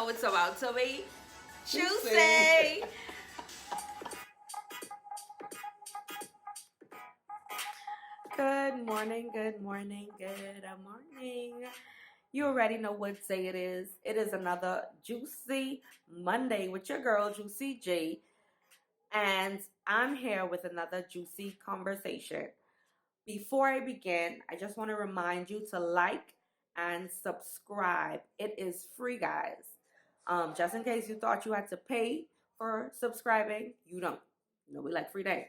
know it's about to be juicy. Good morning, good morning, good morning. You already know what day it is. It is another Juicy Monday with your girl, Juicy J. And I'm here with another juicy conversation. Before I begin, I just want to remind you to like and subscribe. It is free, guys. Just in case you thought you had to pay for subscribing, you don't. You know, we like free things.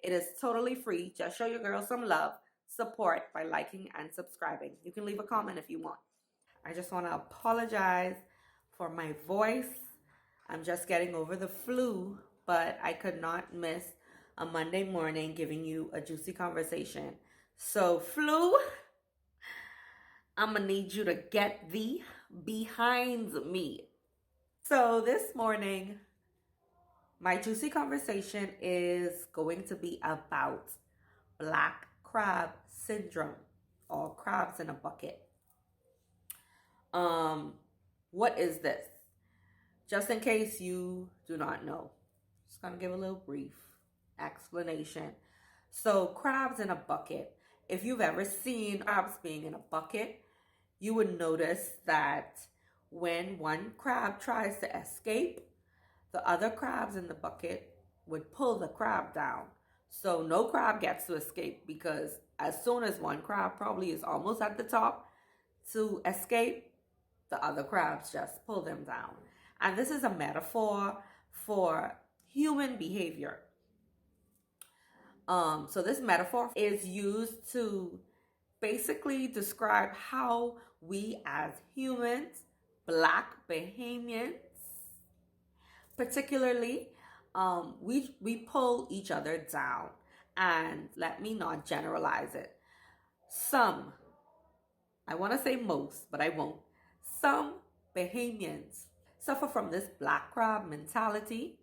It is totally free. Just show your girl some love, support by liking and subscribing. You can leave a comment if you want. I just want to apologize for my voice. I'm just getting over the flu, but I could not miss a Monday morning giving you a juicy conversation. So, flu, I'm going to need you to get thee behind me. So, this morning, my juicy conversation is going to be about black crab syndrome or crabs in a bucket. What is this? Just in case you do not know, just gonna give a little brief explanation. So, crabs in a bucket. If you've ever seen crabs being in a bucket, you would notice that when one crab tries to escape, the other crabs in the bucket would pull the crab down. So no crab gets to escape, because as soon as one crab probably is almost at the top to escape, the other crabs just pull them down. And this is a metaphor for human behavior. So this metaphor is used to basically describe how we as humans, black Bahamians, particularly, we pull each other down. And let me not generalize it. Some, I want to say most, but I won't. Some Bahamians suffer from this black crab mentality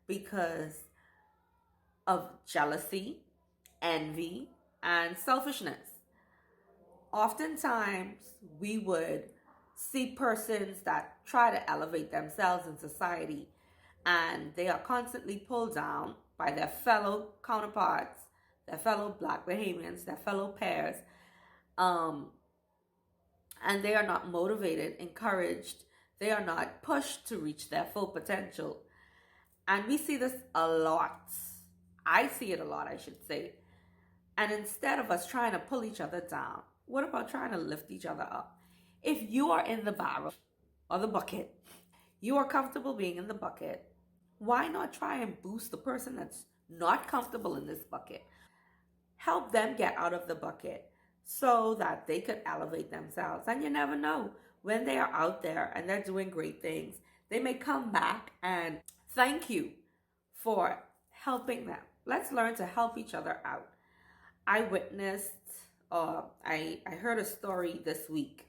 because of jealousy, envy, and selfishness. Oftentimes, we would see persons that try to elevate themselves in society, and they are constantly pulled down by their fellow counterparts, their fellow black Bahamians, their fellow pairs, and they are not motivated, encouraged, they are not pushed to reach their full potential. And we see this a lot. I see it a lot, I should say. And instead of us trying to pull each other down, what about trying to lift each other up? If you are in the barrel or the bucket, you are comfortable being in the bucket, why not try and boost the person that's not comfortable in this bucket? Help them get out of the bucket so that they could elevate themselves. And you never know, when they are out there and they're doing great things, they may come back and thank you for helping them. Let's learn to help each other out. I heard a story this week,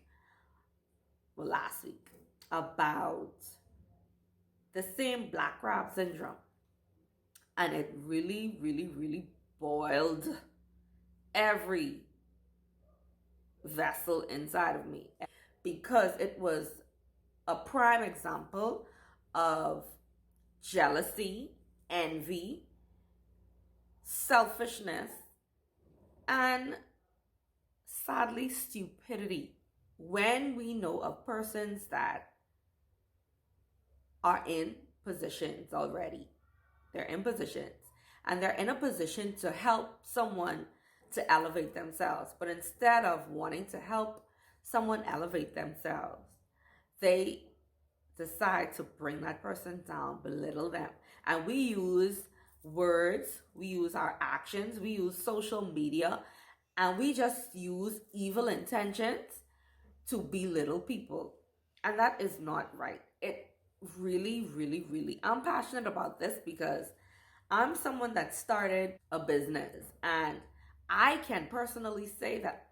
well, last week, about the same black crab syndrome. And it really, really, really boiled every vessel inside of me, because it was a prime example of jealousy, envy, selfishness, and sadly, stupidity. When we know of persons that are in positions already, they're in positions, and they're in a position to help someone to elevate themselves. But instead of wanting to help someone elevate themselves, they decide to bring that person down, belittle them. And we use words, we use our actions, we use social media, and we just use evil intentions to belittle people. And that is not right. It really, really, really, I'm passionate about this because I'm someone that started a business, and I can personally say that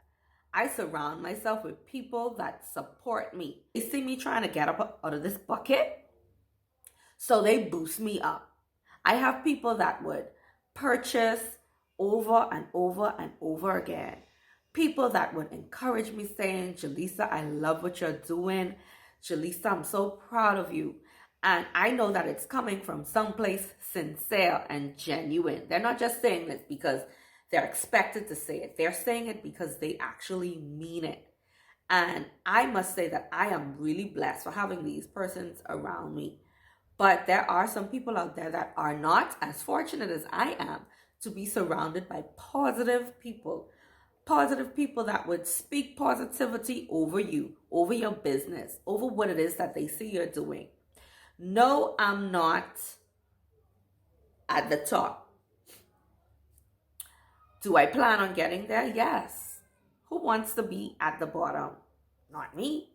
I surround myself with people that support me. They see me trying to get up out of this bucket, so they boost me up. I have people that would purchase over and over and over again. People that would encourage me saying, Jaleesa, I love what you're doing. Jaleesa, I'm so proud of you. And I know that it's coming from someplace sincere and genuine. They're not just saying this because they're expected to say it, they're saying it because they actually mean it. And I must say that I am really blessed for having these persons around me. But there are some people out there that are not as fortunate as I am to be surrounded by positive people that would speak positivity over you, over your business, over what it is that they see you're doing. No, I'm not at the top. Do I plan on getting there? Yes. Who wants to be at the bottom? Not me.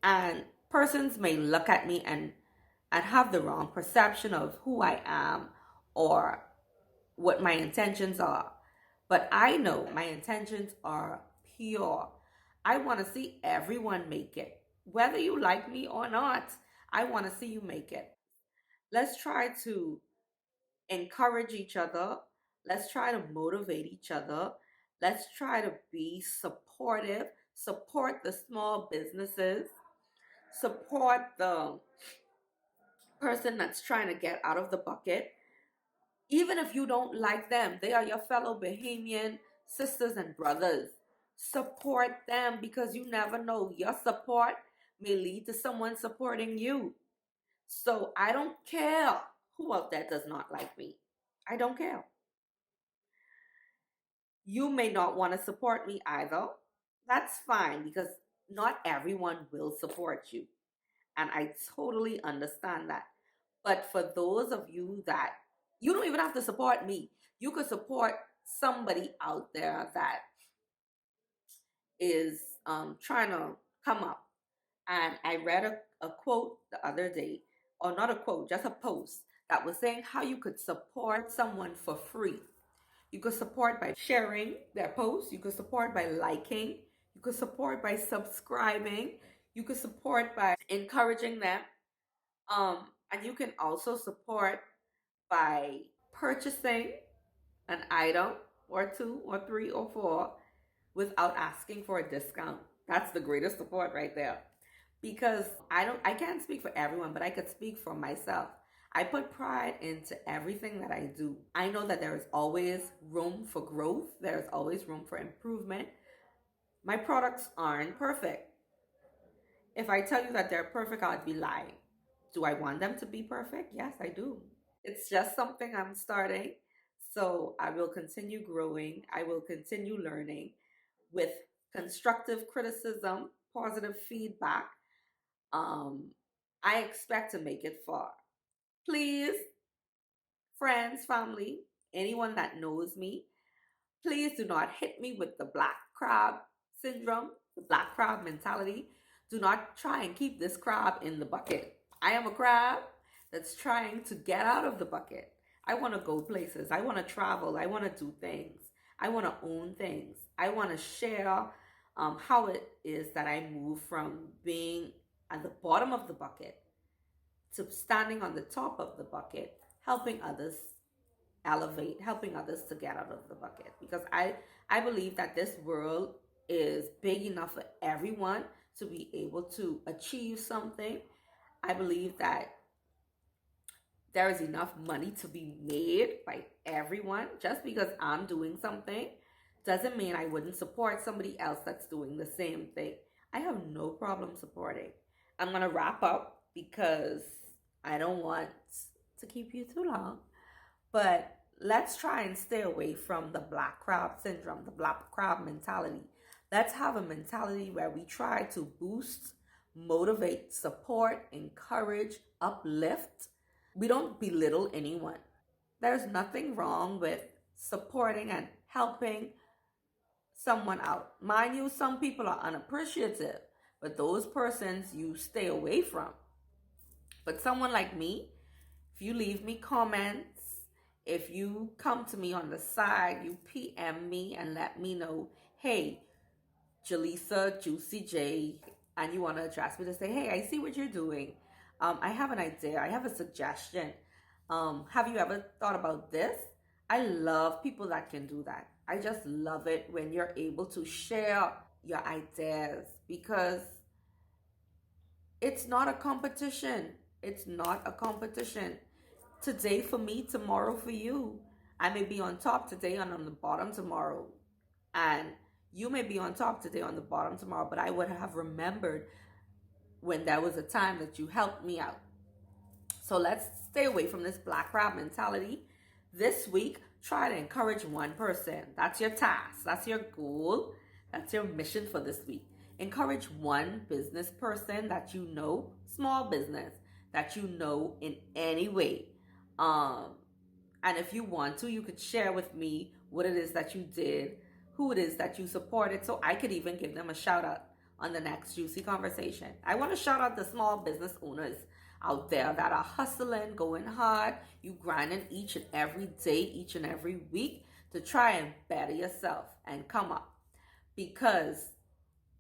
And persons may look at me and have the wrong perception of who I am or what my intentions are. But I know my intentions are pure. I want to see everyone make it. Whether you like me or not, I want to see you make it. Let's try to encourage each other. Let's try to motivate each other. Let's try to be supportive, support the small businesses, support the person that's trying to get out of the bucket. Even if you don't like them, they are your fellow Bahamian sisters and brothers. Support them because you never know. Your support may lead to someone supporting you. So I don't care who out there does not like me. I don't care. You may not want to support me either. That's fine because not everyone will support you. And I totally understand that. But for those of you that you don't even have to support me, you could support somebody out there that is trying to come up. And I read a quote the other day, or not a quote, just a post that was saying how you could support someone for free. You could support by sharing their post, you could support by liking, you could support by subscribing, you could support by encouraging them. And you can also support by purchasing an item or two or three or four without asking for a discount. That's the greatest support right there. Because I can't speak for everyone, but I could speak for myself. I put pride into everything that I do. I know that there is always room for growth. There's always room for improvement. My products aren't perfect. If I tell you that they're perfect, I'd be lying. Do I want them to be perfect? Yes, I do. It's just something I'm starting. So I will continue growing. I will continue learning with constructive criticism, positive feedback. Um, I expect to make it far. Please, friends, family, anyone that knows me, please do not hit me with the black crab syndrome, the black crab mentality. Do not try and keep this crab in the bucket. I am a crab that's trying to get out of the bucket. I want to go places. I want to travel. I want to do things. I want to own things. I want to share how it is that I move from being at the bottom of the bucket to standing on the top of the bucket, helping others elevate, helping others to get out of the bucket. Because I believe that this world is big enough for everyone to be able to achieve something. I believe that there is enough money to be made by everyone. Just because I'm doing something doesn't mean I wouldn't support somebody else that's doing the same thing. I have no problem supporting. I'm going to wrap up because I don't want to keep you too long. But let's try and stay away from the black crab syndrome, the black crab mentality. Let's have a mentality where we try to boost, motivate, support, encourage, uplift. We don't belittle anyone. There's nothing wrong with supporting and helping someone out. Mind you, some people are unappreciative, but those persons you stay away from. But someone like me, if you leave me comments, if you come to me on the side, you PM me and let me know, hey, Jaleesa, Juicy J, and you want to address me to say, hey, I see what you're doing. I have an idea. I have a suggestion. Have you ever thought about this? I love people that can do that. I just love it when you're able to share your ideas because It's not a competition. It's not a competition. Today for me, tomorrow for you. I may be on top today and on the bottom tomorrow. And you may be on top today on the bottom tomorrow, but I would have remembered when there was a time that you helped me out. So let's stay away from this black crab mentality. This week, try to encourage one person. That's your task. That's your goal. That's your mission for this week. Encourage one business person that you know, small business, that you know in any way. Um, and if you want to, you could share with me what it is that you did, who it is that you supported, so I could even give them a shout out on the next Juicy Conversation. I want to shout out the small business owners out there that are hustling, going hard. You grinding each and every day, each and every week to try and better yourself and come up, because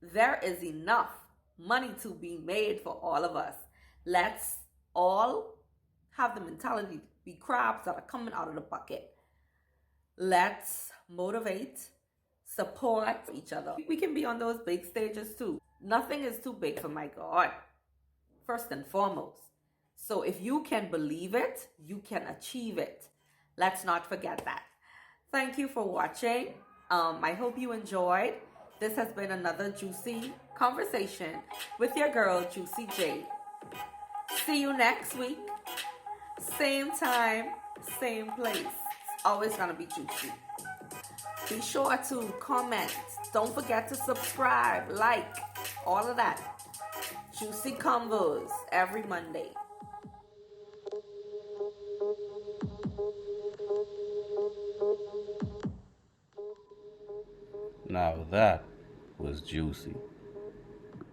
there is enough money to be made for all of us. Let's all have the mentality to be crabs that are coming out of the bucket. Let's motivate, support each other. We can be on those big stages too. Nothing is too big for my God, first and foremost. So if you can believe it, you can achieve it. Let's not forget that. Thank you for watching. I hope you enjoyed. This has been another juicy conversation with your girl, Juicy J. See you next week. Same time, same place. It's always gonna be juicy. Be sure to comment. Don't forget to subscribe, like, all of that. Juicy Convos every Monday. Now that was juicy.